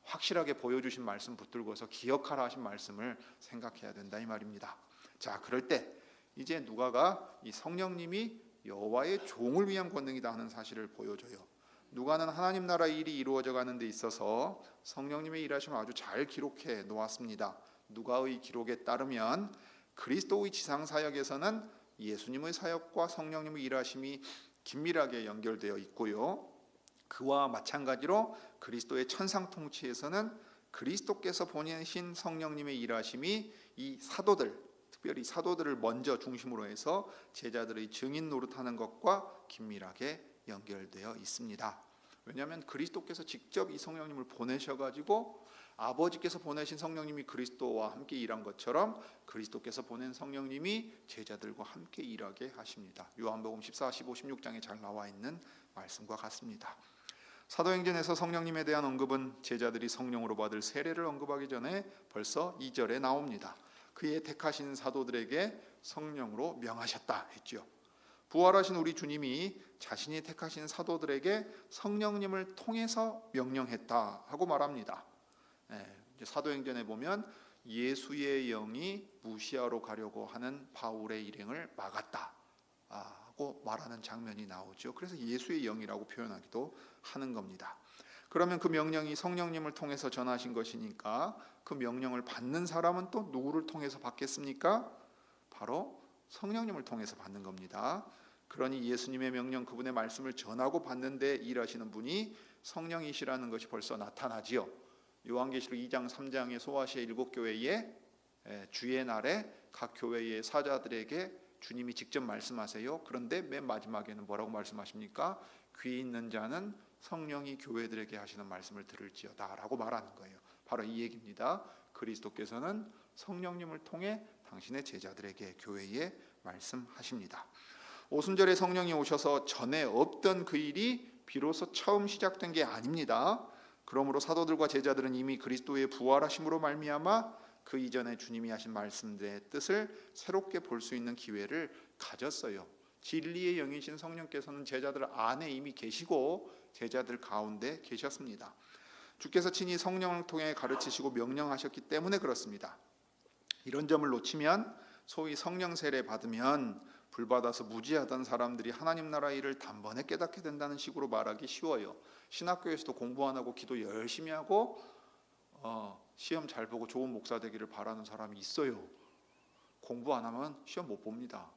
확실하게 보여주신 말씀 붙들고서 기억하라 하신 말씀을 생각해야 된다 이 말입니다. 자, 그럴 때 이제 누가가 이 성령님이 여호와의 종을 위한 권능이다 하는 사실을 보여줘요. 누가는 하나님 나라 일이 이루어져 가는 데 있어서 성령님의 일하심을 아주 잘 기록해 놓았습니다. 누가의 기록에 따르면 그리스도의 지상 사역에서는 예수님의 사역과 성령님의 일하심이 긴밀하게 연결되어 있고요. 그와 마찬가지로 그리스도의 천상 통치에서는 그리스도께서 보내신 성령님의 일하심이 이 사도들, 특별히 사도들을 먼저 중심으로 해서 제자들의 증인 노릇하는 것과 긴밀하게 연결되어 있습니다. 왜냐하면 그리스도께서 직접 이 성령님을 보내셔가지고 아버지께서 보내신 성령님이 그리스도와 함께 일한 것처럼 그리스도께서 보낸 성령님이 제자들과 함께 일하게 하십니다. 요한복음 14, 15, 16장에 잘 나와 있는 말씀과 같습니다. 사도행전에서 성령님에 대한 언급은 제자들이 성령으로 받을 세례를 언급하기 전에 벌써 2절에 나옵니다. 그의 택하신 사도들에게 성령으로 명하셨다 했죠. 부활하신 우리 주님이 자신이 택하신 사도들에게 성령님을 통해서 명령했다 하고 말합니다. 사도행전에 보면 예수의 영이 무시하러 가려고 하는 바울의 일행을 막았다 하고 말하는 장면이 나오죠. 그래서 예수의 영이라고 표현하기도 하는 겁니다. 그러면 그 명령이 성령님을 통해서 전하신 것이니까 그 명령을 받는 사람은 또 누구를 통해서 받겠습니까? 바로 성령님을 통해서 받는 겁니다. 그러니 예수님의 명령, 그분의 말씀을 전하고 받는 데 일하시는 분이 성령이시라는 것이 벌써 나타나지요. 요한계시록 2장 3장의 소아시아 7교회에 주의 날에 각 교회의 사자들에게 주님이 직접 말씀하세요. 그런데 맨 마지막에는 뭐라고 말씀하십니까? 귀 있는 자는 성령이 교회들에게 하시는 말씀을 들을지어다 라고 말하는 거예요. 바로 이 얘기입니다. 그리스도께서는 성령님을 통해 당신의 제자들에게, 교회에 말씀하십니다. 오순절에 성령이 오셔서 전에 없던 그 일이 비로소 처음 시작된 게 아닙니다. 그러므로 사도들과 제자들은 이미 그리스도의 부활하심으로 말미암아 그 이전에 주님이 하신 말씀들의 뜻을 새롭게 볼 수 있는 기회를 가졌어요. 진리의 영이신 성령께서는 제자들 안에 이미 계시고 제자들 가운데 계셨습니다. 주께서 친히 성령을 통해 가르치시고 명령하셨기 때문에 그렇습니다. 이런 점을 놓치면, 소위 성령 세례 받으면 불받아서 무지하던 사람들이 하나님 나라 일을 단번에 깨닫게 된다는 식으로 말하기 쉬워요. 신학교에서도 공부 안 하고 기도 열심히 하고 시험 잘 보고 좋은 목사 되기를 바라는 사람이 있어요. 공부 안 하면 시험 못 봅니다.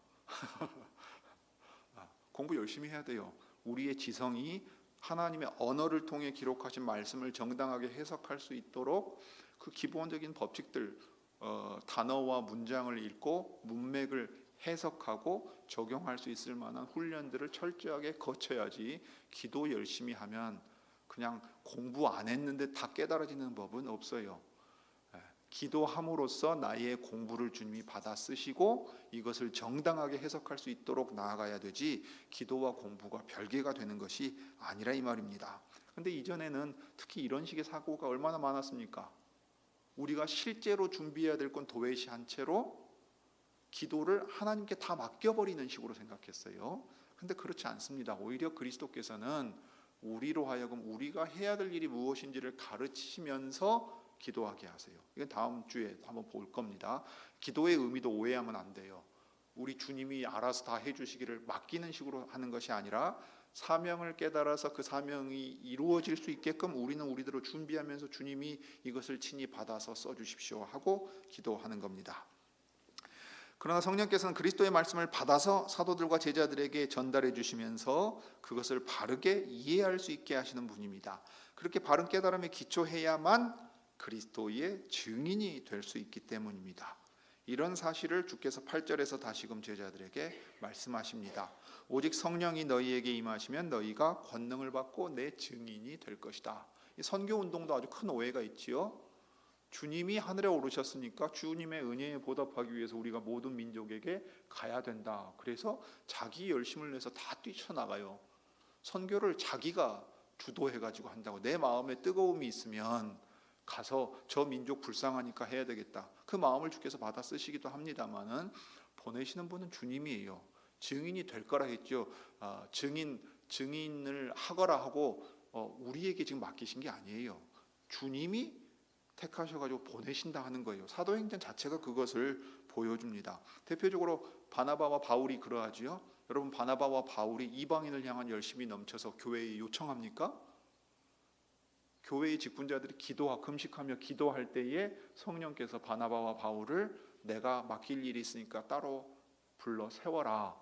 공부 열심히 해야 돼요. 우리의 지성이 하나님의 언어를 통해 기록하신 말씀을 정당하게 해석할 수 있도록 그 기본적인 법칙들, 단어와 문장을 읽고 문맥을 해석하고 적용할 수 있을 만한 훈련들을 철저하게 거쳐야지, 기도 열심히 하면 그냥 공부 안 했는데 다 깨달아지는 법은 없어요. 기도함으로써 나의 공부를 주님이 받아 쓰시고 이것을 정당하게 해석할 수 있도록 나아가야 되지, 기도와 공부가 별개가 되는 것이 아니라 이 말입니다. 그런데 이전에는 특히 이런 식의 사고가 얼마나 많았습니까? 우리가 실제로 준비해야 될 건 도외시한 채로 기도를 하나님께 다 맡겨버리는 식으로 생각했어요. 그런데 그렇지 않습니다. 오히려 그리스도께서는 우리로 하여금 우리가 해야 될 일이 무엇인지를 가르치시면서 기도하게 하세요. 이건 다음 주에 한번 볼 겁니다. 기도의 의미도 오해하면 안 돼요. 우리 주님이 알아서 다 해주시기를 맡기는 식으로 하는 것이 아니라 사명을 깨달아서 그 사명이 이루어질 수 있게끔 우리는 우리대로 준비하면서 주님이 이것을 친히 받아서 써주십시오 하고 기도하는 겁니다. 그러나 성령께서는 그리스도의 말씀을 받아서 사도들과 제자들에게 전달해 주시면서 그것을 바르게 이해할 수 있게 하시는 분입니다. 그렇게 바른 깨달음에 기초해야만 그리스도의 증인이 될 수 있기 때문입니다. 이런 사실을 주께서 8절에서 다시금 제자들에게 말씀하십니다. 오직 성령이 너희에게 임하시면 너희가 권능을 받고 내 증인이 될 것이다. 이 선교 운동도 아주 큰 오해가 있지요. 주님이 하늘에 오르셨으니까 주님의 은혜에 보답하기 위해서 우리가 모든 민족에게 가야 된다. 그래서 자기 열심을 내서 다 뛰쳐나가요. 선교를 자기가 주도해가지고 한다고. 내 마음에 뜨거움이 있으면 가서 저 민족 불쌍하니까 해야 되겠다. 그 마음을 주께서 받아 쓰시기도 합니다만은 보내시는 분은 주님이에요. 증인이 될 거라 했죠. 증인을 하거라 하고 우리에게 지금 맡기신 게 아니에요. 주님이 택하셔가지고 보내신다 하는 거예요. 사도행전 자체가 그것을 보여줍니다. 대표적으로 바나바와 바울이 그러하지요. 여러분, 바나바와 바울이 이방인을 향한 열심이 넘쳐서 교회에 요청합니까? 교회의 직분자들이 금식하며 기도할 때에 성령께서 바나바와 바울을 내가 맡길 일이 있으니까 따로 불러 세워라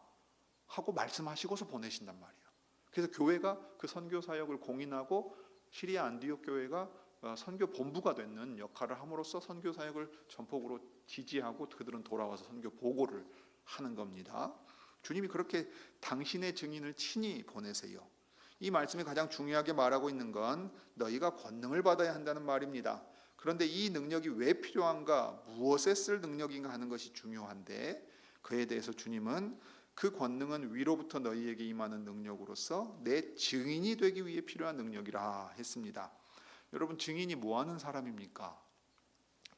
하고 말씀하시고서 보내신단 말이에요. 그래서 교회가 그 선교 사역을 공인하고 시리아 안디옥 교회가 선교 본부가 되는 역할을 함으로써 선교 사역을 전폭으로 지지하고 그들은 돌아와서 선교 보고를 하는 겁니다. 주님이 그렇게 당신의 증인을 친히 보내세요. 이 말씀이 가장 중요하게 말하고 있는 건 너희가 권능을 받아야 한다는 말입니다. 그런데 이 능력이 왜 필요한가, 무엇에 쓸 능력인가 하는 것이 중요한데, 그에 대해서 주님은 그 권능은 위로부터 너희에게 임하는 능력으로서 내 증인이 되기 위해 필요한 능력이라 했습니다. 여러분, 증인이 뭐 하는 사람입니까?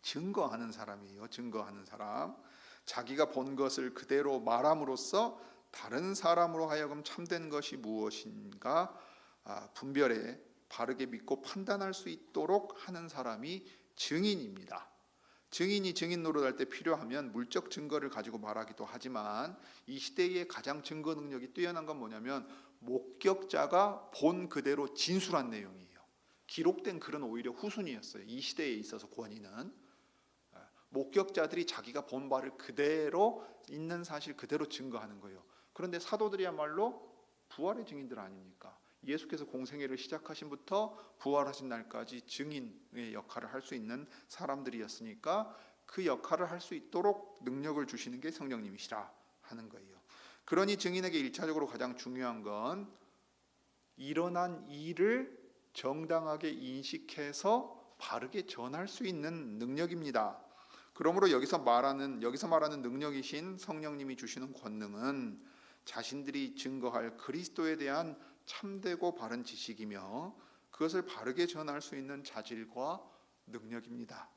증거하는 사람이에요. 증거하는 사람. 자기가 본 것을 그대로 말함으로써 다른 사람으로 하여금 참된 것이 무엇인가 분별해 바르게 믿고 판단할 수 있도록 하는 사람이 증인입니다. 증인이 증인 노릇할 때 필요하면 물적 증거를 가지고 말하기도 하지만 이 시대의 가장 증거 능력이 뛰어난 건 뭐냐면 목격자가 본 그대로 진술한 내용이에요. 기록된 글은 오히려 후순위였어요. 이 시대에 있어서 권위는 목격자들이 자기가 본 바를 그대로 있는 사실 그대로 증거하는 거예요. 그런데 사도들이야말로 부활의 증인들 아닙니까? 예수께서 공생애를 시작하신부터 부활하신 날까지 증인의 역할을 할 수 있는 사람들이었으니까 그 역할을 할 수 있도록 능력을 주시는 게 성령님이시라 하는 거예요. 그러니 증인에게 1차적으로 가장 중요한 건 일어난 일을 정당하게 인식해서 바르게 전할 수 있는 능력입니다. 그러므로 여기서 말하는 능력이신 성령님이 주시는 권능은 자신들이 증거할 그리스도에 대한 참되고 바른 지식이며 그것을 바르게 전할 수 있는 자질과 능력입니다.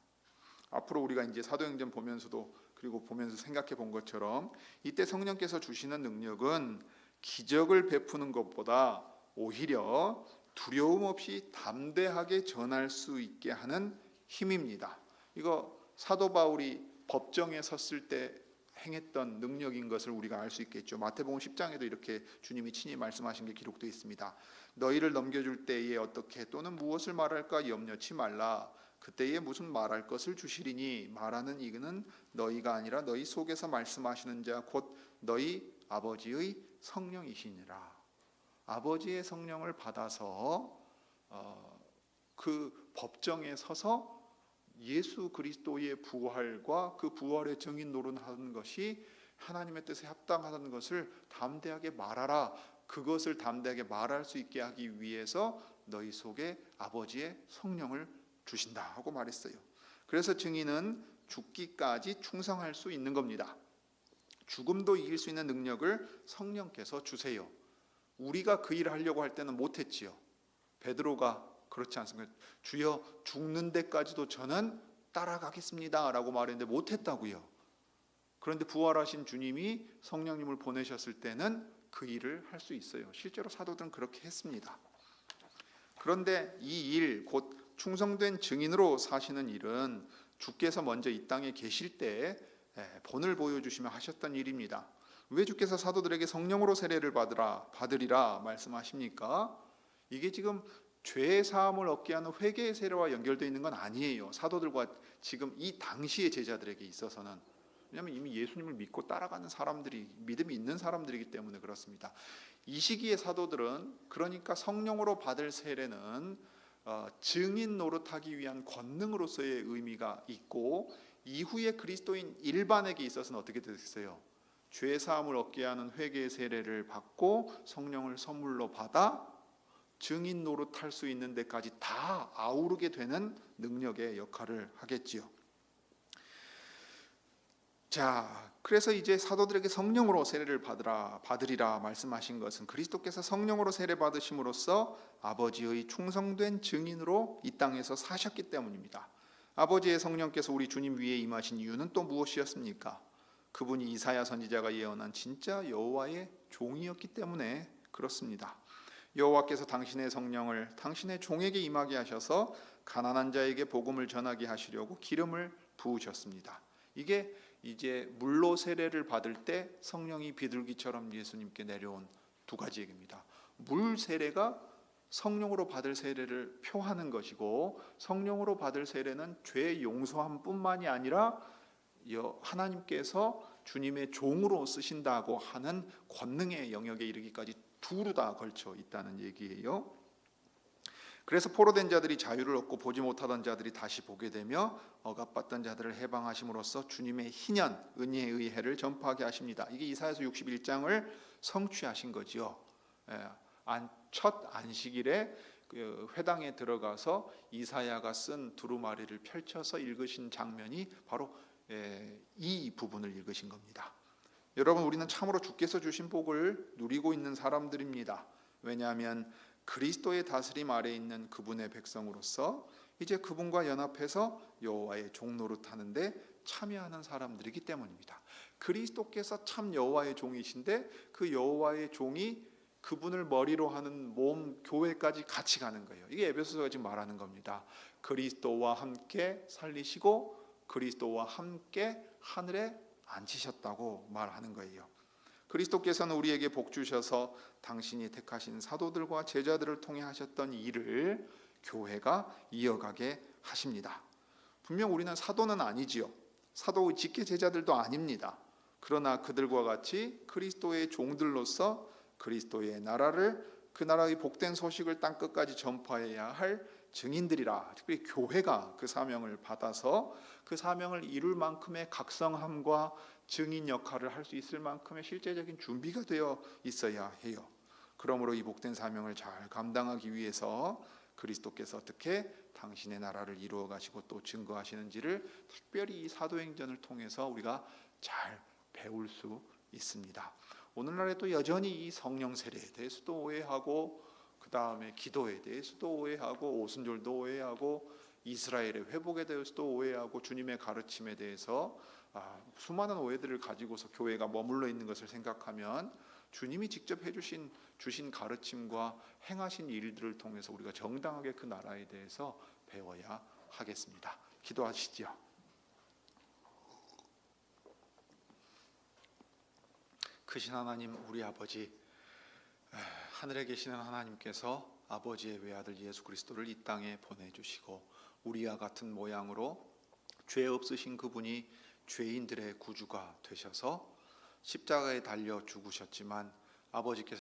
앞으로 우리가 이제 사도행전 보면서도 그리고 보면서 생각해 본 것처럼 이때 성령께서 주시는 능력은 기적을 베푸는 것보다 오히려 두려움 없이 담대하게 전할 수 있게 하는 힘입니다. 이거 사도 바울이 법정에 섰을 때 행했던 능력인 것을 우리가 알 수 있겠죠. 마태복음 10장에도 이렇게 주님이 친히 말씀하신 게 기록되어 있습니다. 너희를 넘겨줄 때에 어떻게 또는 무엇을 말할까 염려치 말라. 그때에 무슨 말할 것을 주시리니 말하는 이는 너희가 아니라 너희 속에서 말씀하시는 자 곧 너희 아버지의 성령이시니라. 아버지의 성령을 받아서 그 법정에 서서 예수 그리스도의 부활과 그 부활의 증인 노릇하는 것이 하나님의 뜻에 합당하다는 것을 담대하게 말하라. 그것을 담대하게 말할 수 있게 하기 위해서 너희 속에 아버지의 성령을 주신다 하고 말했어요. 그래서 증인은 죽기까지 충성할 수 있는 겁니다. 죽음도 이길 수 있는 능력을 성령께서 주세요. 우리가 그 일을 하려고 할 때는 못했지요. 베드로가 그렇지 않습니까? 주여 죽는 데까지도 저는 따라가겠습니다 라고 말했는데 못했다고요. 그런데 부활하신 주님이 성령님을 보내셨을 때는 그 일을 할 수 있어요. 실제로 사도들은 그렇게 했습니다. 그런데 이 일, 곧 충성된 증인으로 사시는 일은 주께서 먼저 이 땅에 계실 때 본을 보여주시며 하셨던 일입니다. 왜 주께서 사도들에게 성령으로 세례를 받으리라 말씀하십니까? 이게 지금 죄 사함을 얻게 하는 회개의 세례와 연결되어 있는 건 아니에요. 사도들과 지금 이 당시의 제자들에게 있어서는 왜냐하면 이미 예수님을 믿고 따라가는 사람들이, 믿음이 있는 사람들이기 때문에 그렇습니다. 이 시기의 사도들은 그러니까 성령으로 받을 세례는 증인 노릇하기 위한 권능으로서의 의미가 있고, 이후에 그리스도인 일반에게 있어서는 어떻게 됐어요? 죄 사함을 얻게 하는 회개의 세례를 받고 성령을 선물로 받아 증인 노릇할 수 있는 데까지 다 아우르게 되는 능력의 역할을 하겠지요. 자, 그래서 이제 사도들에게 성령으로 세례를 받으리라 말씀하신 것은 그리스도께서 성령으로 세례 받으심으로써 아버지의 충성된 증인으로 이 땅에서 사셨기 때문입니다. 아버지의 성령께서 우리 주님 위에 임하신 이유는 또 무엇이었습니까? 그분이 이사야 선지자가 예언한 진짜 여호와의 종이었기 때문에 그렇습니다. 여호와께서 당신의 성령을 당신의 종에게 임하게 하셔서 가난한 자에게 복음을 전하게 하시려고 기름을 부으셨습니다. 이게 이제 물로 세례를 받을 때 성령이 비둘기처럼 예수님께 내려온 두 가지 얘기입니다. 물 세례가 성령으로 받을 세례를 표하는 것이고, 성령으로 받을 세례는 죄 용서함뿐만이 아니라 하나님께서 주님의 종으로 쓰신다고 하는 권능의 영역에 이르기까지 두루 다 걸쳐 있다는 얘기예요. 그래서 포로된 자들이 자유를 얻고 보지 못하던 자들이 다시 보게 되며 억압받던 자들을 해방하심으로써 주님의 희년 은혜의 해를 전파하게 하십니다. 이게 이사야서 61장을 성취하신 거지요. 첫 안식일에 회당에 들어가서 이사야가 쓴 두루마리를 펼쳐서 읽으신 장면이 바로 이 부분을 읽으신 겁니다. 여러분, 우리는 참으로 주께서 주신 복을 누리고 있는 사람들입니다. 왜냐하면 그리스도의 다스림 아래 있는 그분의 백성으로서 이제 그분과 연합해서 여호와의 종노릇하는데 참여하는 사람들이기 때문입니다. 그리스도께서 참 여호와의 종이신데 그 여호와의 종이 그분을 머리로 하는 몸 교회까지 같이 가는 거예요. 이게 에베소서가 지금 말하는 겁니다. 그리스도와 함께 살리시고 그리스도와 함께 하늘에 앉히셨다고 말하는 거예요. 그리스도께서는 우리에게 복 주셔서 당신이 택하신 사도들과 제자들을 통해 하셨던 일을 교회가 이어가게 하십니다. 분명 우리는 사도는 아니지요. 사도의 직계 제자들도 아닙니다. 그러나 그들과 같이 그리스도의 종들로서 그리스도의 나라를, 그 나라의 복된 소식을 땅끝까지 전파해야 할 증인들이라, 특별히 교회가 그 사명을 받아서 그 사명을 이룰 만큼의 각성함과 증인 역할을 할 수 있을 만큼의 실제적인 준비가 되어 있어야 해요. 그러므로 이 복된 사명을 잘 감당하기 위해서 그리스도께서 어떻게 당신의 나라를 이루어 가시고 또 증거하시는지를 특별히 이 사도행전을 통해서 우리가 잘 배울 수 있습니다. 오늘날에도 여전히 이 성령 세례에 대해서도 오해하고, 그 다음에 기도에 대해서도 오해하고, 오순절도 오해하고, 이스라엘의 회복에 대해서도 오해하고, 주님의 가르침에 대해서 수많은 오해들을 가지고서 교회가 머물러 있는 것을 생각하면 주님이 직접 주신 가르침과 행하신 일들을 통해서 우리가 정당하게 그 나라에 대해서 배워야 하겠습니다. 기도하시죠. 크신 하나님, 우리 아버지, 하늘에 계시는 하나님께서 아버지의 외아들 예수 그리스도를 이 땅에 보내주시고 우리와 같은 모양으로 죄 없으신 그분이 죄인들의 구주가 되셔서 십자가에 달려 죽으셨지만 아버지께서